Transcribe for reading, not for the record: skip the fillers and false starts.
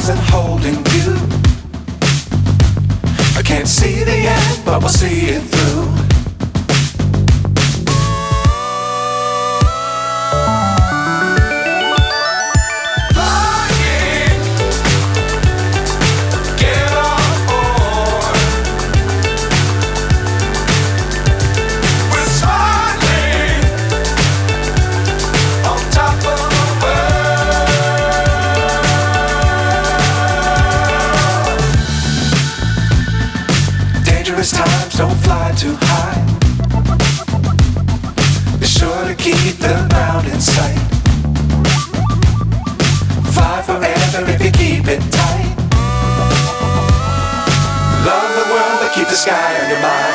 stars and holding you. I can't see the end, but we'll see it through. Times don't fly too high. Be sure to keep the ground in sight. Fly forever if you keep it tight. Love the world but keep the sky on your mind.